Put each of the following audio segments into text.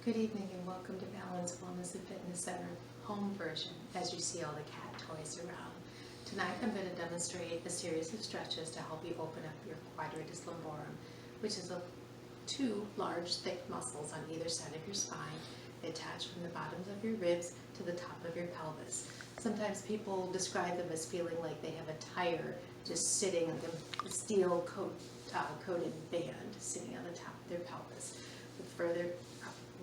Good evening and welcome to Balance Wellness and Fitness Center home version as you see all the cat toys around. Tonight I'm going to demonstrate a series of stretches to help you open up your QuadratusLumborum, which is two large thick muscles on either side of your spine. They attach from the bottoms of your ribs to the top of your pelvis. Sometimes people describe them as feeling like they have a tire just sitting on the steel coated band sitting on the top of their pelvis.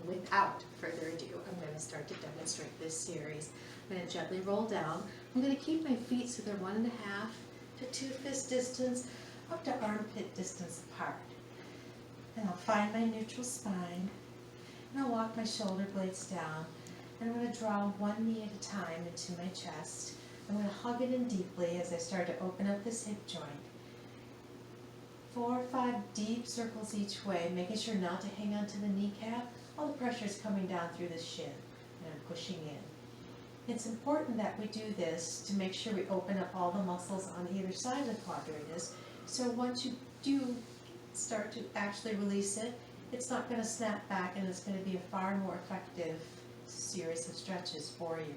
Without further ado, I'm going to start to demonstrate this series. I'm going to gently roll down. I'm going to keep my feet so they're 1.5 to 2 fist distance up to armpit distance apart. And I'll find my neutral spine, and I'll walk my shoulder blades down, and I'm going to draw one knee at a time into my chest. I'm going to hug it in deeply as I start to open up this hip joint. 4 or 5 deep circles each way, making sure not to hang onto the kneecap. All the pressure is coming down through the shin, and I'm pushing in. It's important that we do this to make sure we open up all the muscles on either side of the quadratus, so once you do start to actually release it, it's not going to snap back, and it's going to be a far more effective series of stretches for you.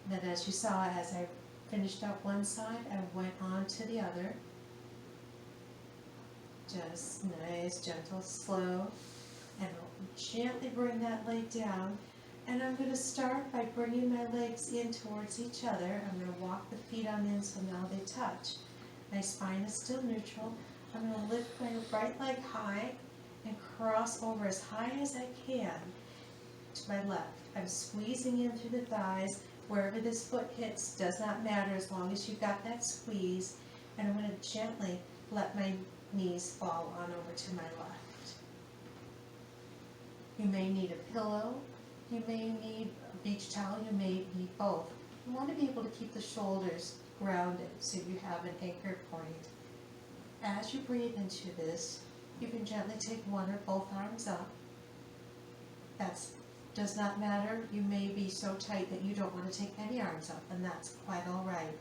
And then as you saw, as I finished up one side, I went on to the other. Just nice, gentle, slow, and I'll gently bring that leg down. And I'm going to start by bringing my legs in towards each other. I'm going to walk the feet on in so now they touch. My spine is still neutral. I'm going to lift my right leg high and cross over as high as I can to my left. I'm squeezing in through the thighs. Wherever this foot hits does not matter as long as you've got that squeeze. And I'm going to gently let my knees fall on over to my left. You may need a pillow, you may need a beach towel, you may need both. You want to be able to keep the shoulders grounded so you have an anchor point. As you breathe into this, you can gently take one or both arms up. That does not matter. You may be so tight that you don't want to take any arms up, and that's quite all right.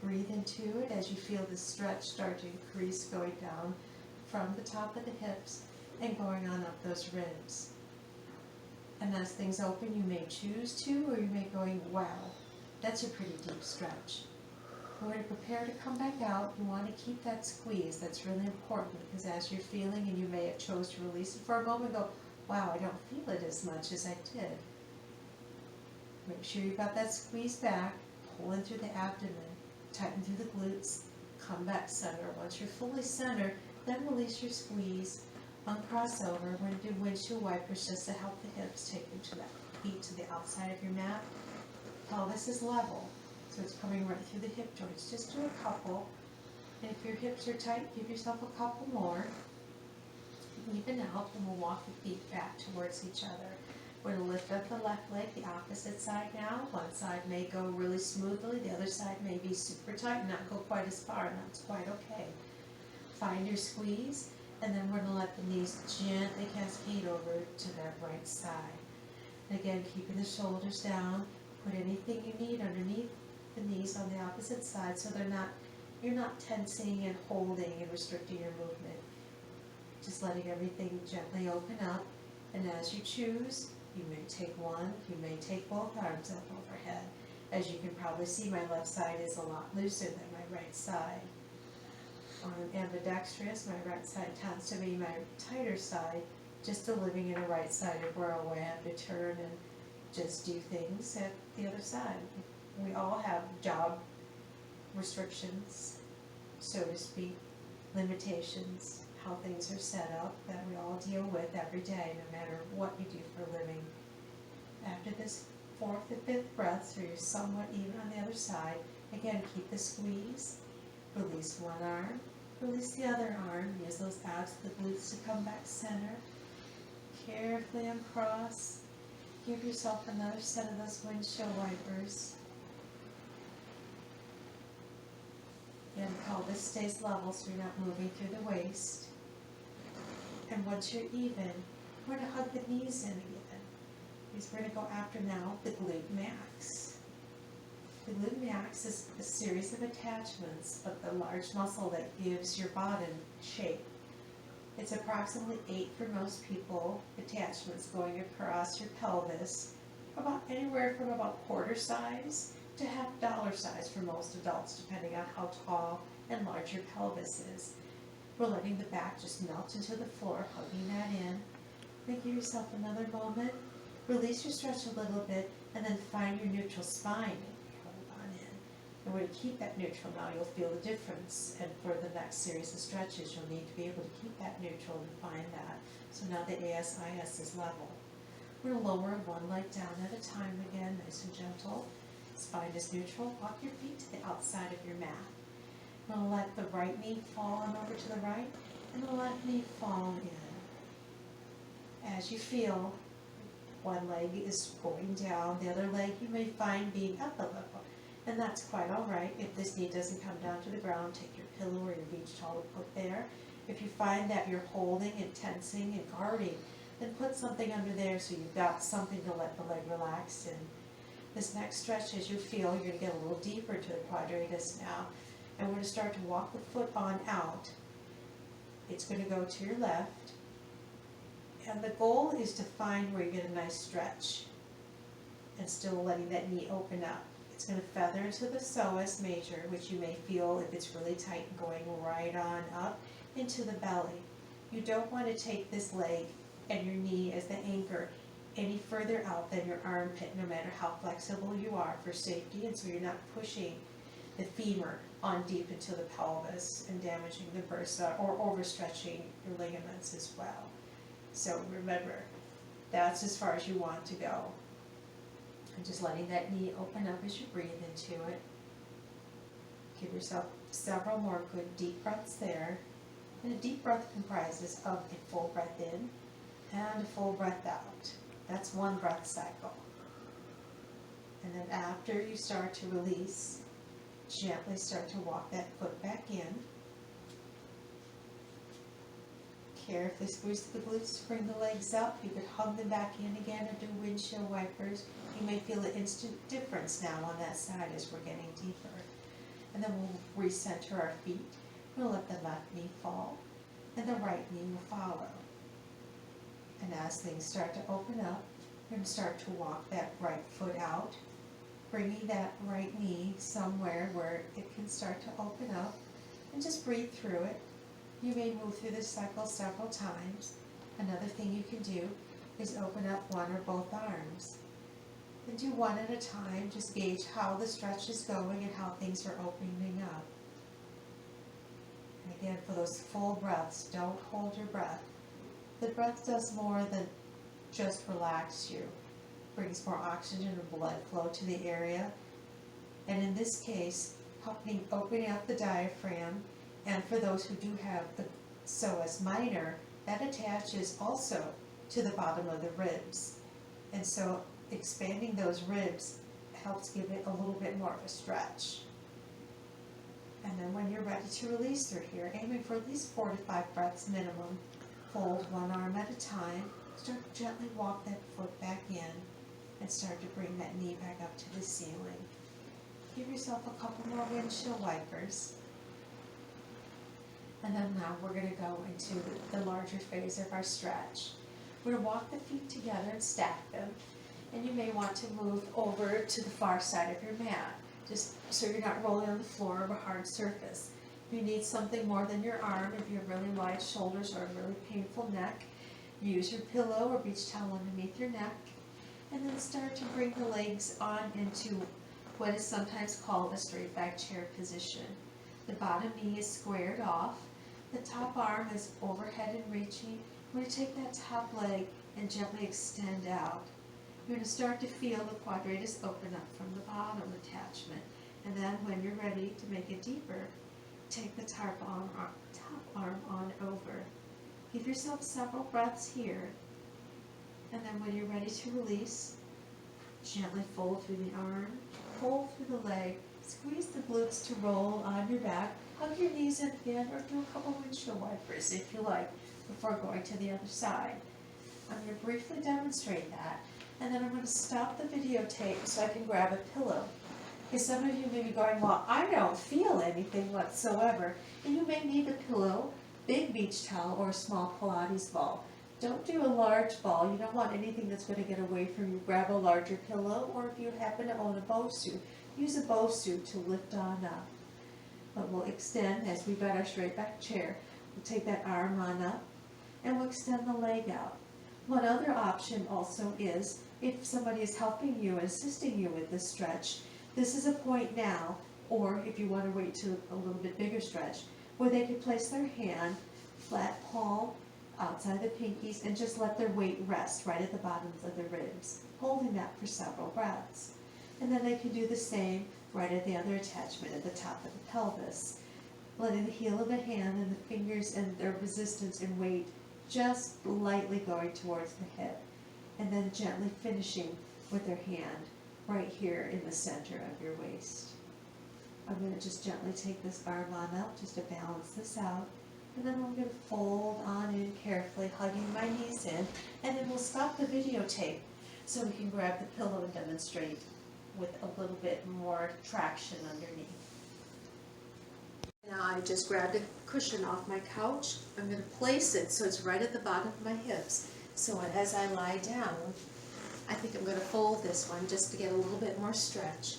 Breathe into it as you feel the stretch start to increase, going down from the top of the hips and going on up those ribs. And as things open, you may choose to, or you may going, wow, that's a pretty deep stretch. When you prepare to come back out, you want to keep that squeeze. That's really important, because as you're feeling, and you may have chose to release it for a moment, go, wow, I don't feel it as much as I did. Make sure you've got that squeeze back, pull in through the abdomen, tighten through the glutes, come back center. Once you're fully centered, then release your squeeze, uncross over. We're going to do windshield wipers just to help the hips take you to that feet to the outside of your mat. Pelvis is level, so it's coming right through the hip joints. Just do a couple, and if your hips are tight, give yourself a couple more. Even out, and we'll walk the feet back towards each other. We're going to lift up the left leg, the opposite side now. One side may go really smoothly, the other side may be super tight and not go quite as far, and that's quite okay. Find your squeeze, and then we're going to let the knees gently cascade over to that right side. And again, keeping the shoulders down, put anything you need underneath the knees on the opposite side so you're not tensing and holding and restricting your movement. Just letting everything gently open up, and as you choose, you may take one, you may take both arms up overhead. As you can probably see, my left side is a lot looser than my right side. I'm ambidextrous. My right side tends to be my tighter side, just living in a right-sided world where I have to turn and just do things at the other side. We all have job restrictions, so to speak, limitations, how things are set up that we all deal with every day, no matter what you do for a living. After this 4th and 5th breath, so you're somewhat even on the other side, again, keep the squeeze, release one arm, release the other arm, use those abs, the glutes to come back center, carefully uncross, give yourself another set of those windshield wipers. Again, the pelvis stays level so you're not moving through the waist. And once you're even, we're going to hug the knees in again. Because we're going to go after now the glute max. The glute max is a series of attachments of the large muscle that gives your bottom shape. It's approximately 8 for most people, attachments going across your pelvis, about anywhere from about quarter size to $half size for most adults, depending on how tall and large your pelvis is. We're letting the back just melt into the floor, hugging that in. Then give yourself another moment, release your stretch a little bit, and then find your neutral spine and hold on in. And when you keep that neutral now, you'll feel the difference. And for the next series of stretches, you'll need to be able to keep that neutral and find that. So now the ASIS is level. We're going to lower one leg down at a time again, nice and gentle. Spine is neutral. Walk your feet to the outside of your mat. I'm going to let the right knee fall on over to the right, and the left knee fall in. As you feel, one leg is going down, the other leg you may find being up a little, and that's quite all right. If this knee doesn't come down to the ground, take your pillow or your beach towel and put there. If you find that you're holding and tensing and guarding, then put something under there so you've got something to let the leg relax in. This next stretch, as you feel, you're going to get a little deeper to the quadratus now, and we're going to start to walk the foot on out. It's going to go to your left, and the goal is to find where you get a nice stretch and still letting that knee open up. It's going to feather into the psoas major, which you may feel if it's really tight and going right on up into the belly. You don't want to take this leg and your knee as the anchor any further out than your armpit, no matter how flexible you are for safety, and so you're not pushing the femur on deep into the pelvis and damaging the bursa or overstretching your ligaments as well. So remember, that's as far as you want to go. And just letting that knee open up as you breathe into it. Give yourself several more good deep breaths there. And a deep breath comprises of a full breath in and a full breath out. That's one breath cycle. And then after you start to release, gently start to walk that foot back in. Carefully squeeze the glutes to bring the legs up. You could hug them back in again or do windshield wipers. You may feel an instant difference now on that side as we're getting deeper. And then we'll recenter our feet. We'll let the left knee fall, and the right knee will follow. And as things start to open up, we're going to start to walk that right foot out, bringing that right knee somewhere where it can start to open up, and just breathe through it. You may move through this cycle several times. Another thing you can do is open up one or both arms. And do one at a time, just gauge how the stretch is going and how things are opening up. And again, for those full breaths, don't hold your breath. The breath does more than just relax you. Brings more oxygen and blood flow to the area. And in this case, opening up the diaphragm. And for those who do have the psoas minor, that attaches also to the bottom of the ribs. And so expanding those ribs helps give it a little bit more of a stretch. And then when you're ready to release through here, aiming for at least 4 to 5 breaths minimum, fold one arm at a time, start to gently walk that foot back in, and start to bring that knee back up to the ceiling. Give yourself a couple more windshield wipers. And then now we're going to go into the larger phase of our stretch. We're going to walk the feet together and stack them. And you may want to move over to the far side of your mat, just so you're not rolling on the floor of a hard surface. If you need something more than your arm, if you have really wide shoulders or a really painful neck, use your pillow or beach towel underneath your neck. And then start to bring the legs on into what is sometimes called a straight back chair position. The bottom knee is squared off. The top arm is overhead and reaching. We're going to take that top leg and gently extend out. You're going to start to feel the quadratus open up from the bottom attachment. And then when you're ready to make it deeper, take the top arm on over. Give yourself several breaths here. And then when you're ready to release, gently fold through the arm, fold through the leg, squeeze the glutes to roll on your back, hug your knees in again, or do a couple windshield wipers if you like before going to the other side. I'm going to briefly demonstrate that, and then I'm going to stop the videotape so I can grab a pillow. Because some of you may be going, well, I don't feel anything whatsoever, and you may need a pillow big beach towel or a small Pilates ball. Don't do a large ball. You don't want anything that's going to get away from you. Grab a larger pillow, or if you happen to own a bow suit, use a bow suit to lift on up. But we'll extend, as we've got our straight back chair, we'll take that arm on up and we'll extend the leg out. One other option also is, if somebody is helping you and assisting you with this stretch, this is a point now, or if you want to wait to a little bit bigger stretch, where they can place their hand, flat palm, outside the pinkies, and just let their weight rest right at the bottoms of their ribs, holding that for several breaths. And then they can do the same right at the other attachment at the top of the pelvis, letting the heel of the hand and the fingers and their resistance and weight just lightly going towards the hip, and then gently finishing with their hand right here in the center of your waist. I'm going to just gently take this arm on up just to balance this out. And then I'm going to fold on in carefully, hugging my knees in, and then we'll stop the videotape so we can grab the pillow and demonstrate with a little bit more traction underneath. Now I just grabbed a cushion off my couch. I'm going to place it so it's right at the bottom of my hips. So as I lie down, I think I'm going to fold this one just to get a little bit more stretch.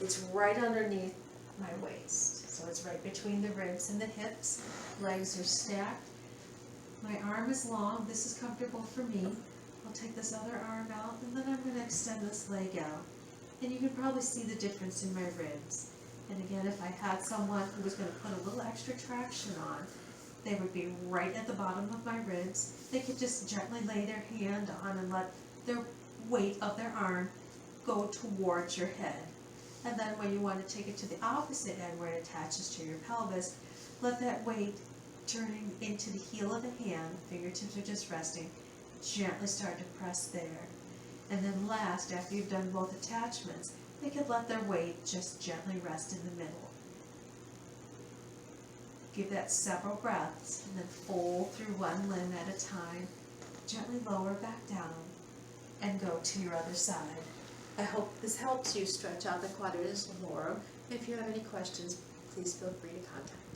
It's right underneath my waist. So it's right between the ribs and the hips. Legs are stacked. My arm is long. This is comfortable for me. I'll take this other arm out, and then I'm going to extend this leg out. And you can probably see the difference in my ribs. And again, if I had someone who was going to put a little extra traction on, they would be right at the bottom of my ribs. They could just gently lay their hand on and let their weight of their arm go towards your head. And then when you want to take it to the opposite end where it attaches to your pelvis, let that weight turning into the heel of the hand, fingertips are just resting, gently start to press there. And then last, after you've done both attachments, they could let their weight just gently rest in the middle. Give that several breaths, and then fold through one limb at a time, gently lower back down, and go to your other side. I hope this helps you stretch out the quadratus lumborum. If you have any questions, please feel free to contact me.